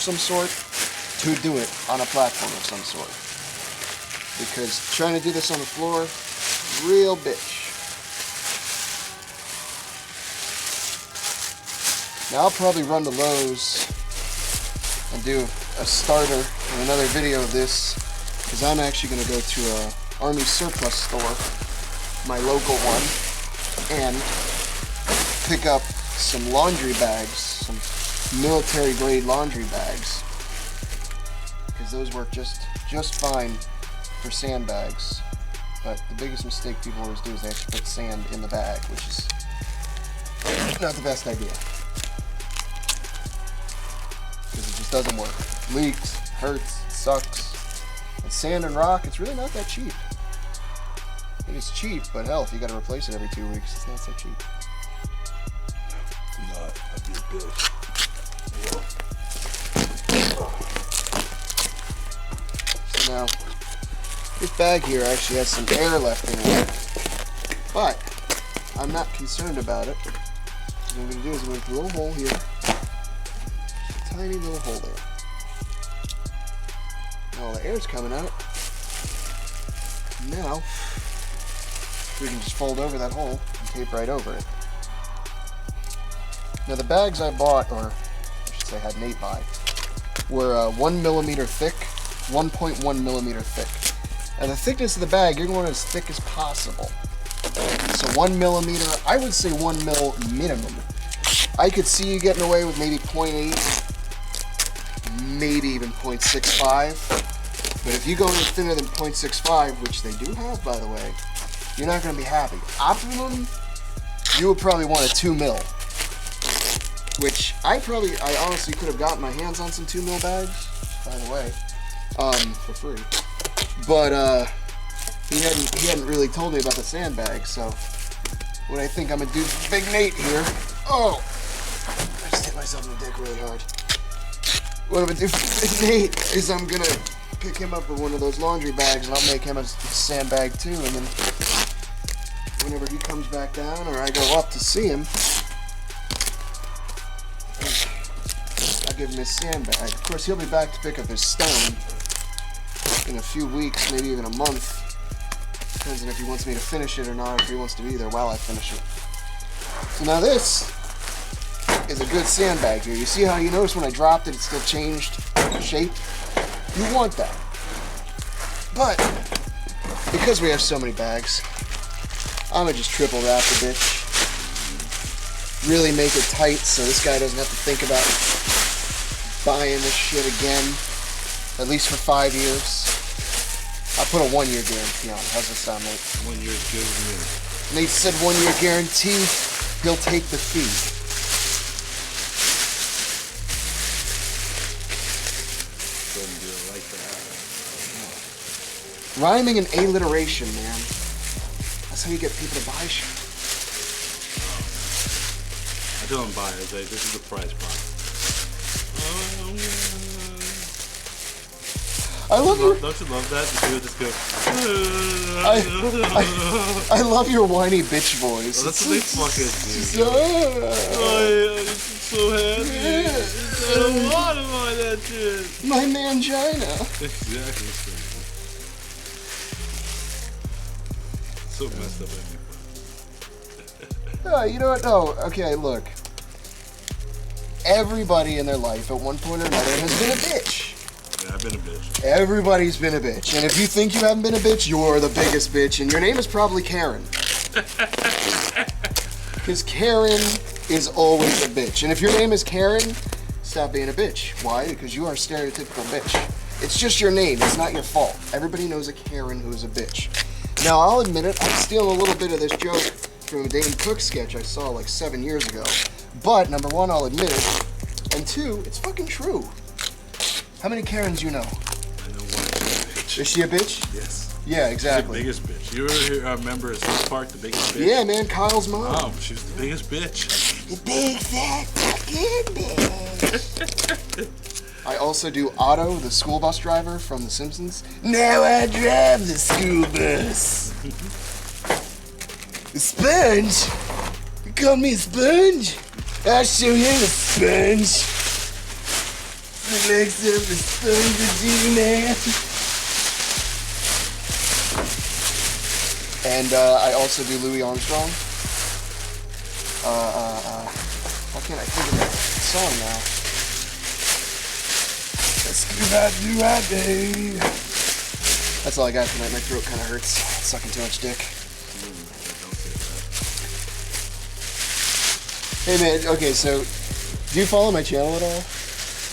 some sort to do it on a platform of some sort. Because trying to do this on the floor, real bitch. Now I'll probably run to Lowe's and do a starter in another video of this, because I'm actually going to go to a Army surplus store, my local one, and pick up some laundry bags, some military grade laundry bags, because those work just fine for sandbags. But the biggest mistake people always do is they actually put sand in the bag, which is not the best idea. Because it just doesn't work. Leaks, hurts, sucks. And sand and rock, it's really not that cheap. It is cheap, but hell, if you gotta replace it every 2 weeks, it's not so cheap. Not a big bitch. So now, this bag here actually has some air left in it. But, I'm not concerned about it. What I'm gonna do is I'm gonna put a little hole here. Tiny little hole there. Now all the air's coming out. Now, we can just fold over that hole and tape right over it. Now the bags I bought, or I should say had Nate buy, were 1 millimeter thick, 1.1 millimeter thick. Now the thickness of the bag, you're going as thick as possible. So 1 millimeter, I would say 1 mil minimum. I could see you getting away with maybe 0.8, maybe even 0.65. But if you go any thinner than 0.65, which they do have, by the way, you're not going to be happy. Optimum, you would probably want a 2 mil. Which I honestly could have gotten my hands on some 2 mil bags, by the way, for free. But he hadn't really told me about the sandbag, so what I think I'm gonna do for Big Nate here. Oh, I just hit myself in the dick really hard. What I'm gonna do for Big Nate is I'm gonna pick him up with one of those laundry bags, and I'll make him a sandbag too, and then whenever he comes back down or I go up to see him, I'll give him his sandbag. Of course, he'll be back to pick up his stone in a few weeks, maybe even a month. Depends on if he wants me to finish it or not, if he wants to be there while I finish it. So now this is a good sandbag here. You see how you notice when I dropped it, it still changed shape? You want that. But, because we have so many bags, I'm gonna just triple wrap the bitch. Really make it tight so this guy doesn't have to think about buying this shit again, at least for 5 years. I'll put a 1-year guarantee on it. How's that sound, Nate? 1 year is good with Nate said 1-year guarantee, he'll take the fee. Couldn't do it like that. Rhyming and alliteration, man. That's how you get people to buy shit. I tell them buy it. I say, this is the price, bro. I love your... Don't you love that? Just go. I love your whiny bitch voice. Well, that's what they fucking do. I'm so happy. I don't want to buy that shit. My mangina. Exactly. So messed up. You know what? No. Okay, look. Everybody in their life at one point or another has been a bitch. Yeah, I've been a bitch. Everybody's been a bitch. And if you think you haven't been a bitch, you're the biggest bitch. And your name is probably Karen. Because Karen is always a bitch. And if your name is Karen, stop being a bitch. Why? Because you are a stereotypical bitch. It's just your name. It's not your fault. Everybody knows a Karen who is a bitch. Now, I'll admit it. I'm stealing a little bit of this joke from a Dane Cook sketch I saw like 7 years ago. But, number one, I'll admit it. And two, it's fucking true. How many Karens you know? I know one bitch. Is she a bitch? Yes. Yeah, exactly. She's the biggest bitch. You ever remember at South Park, the biggest bitch? Yeah, man, Kyle's mom. Oh, she was the biggest bitch. The big fat fucking bitch. I also do Otto, the school bus driver from The Simpsons. Now I drive the school bus. The sponge? You call me a sponge? I'll show you the sponge. legs up, the sons of G-Man. And I also do Louis Armstrong. Why can't I think of that song now? Let's do that, do that day. That's all I got tonight. My throat kind of hurts. Sucking too much dick. Hey man, okay, so do you follow my channel at all?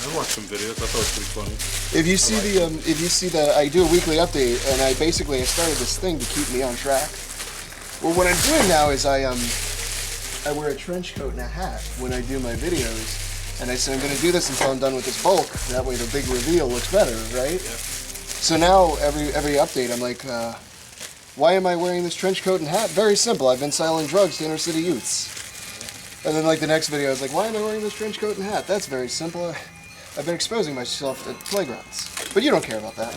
I watched some videos. I thought it was pretty funny. If you see I do a weekly update, and I started this thing to keep me on track. Well, what I'm doing now is I wear a trench coat and a hat when I do my videos, and I said I'm going to do this until I'm done with this bulk. That way, the big reveal looks better, right? Yeah. So now every update, I'm like, why am I wearing this trench coat and hat? Very simple. I've been selling drugs to inner city youths. And then like the next video, I was like, why am I wearing this trench coat and hat? That's very simple. I've been exposing myself to playgrounds. But you don't care about that.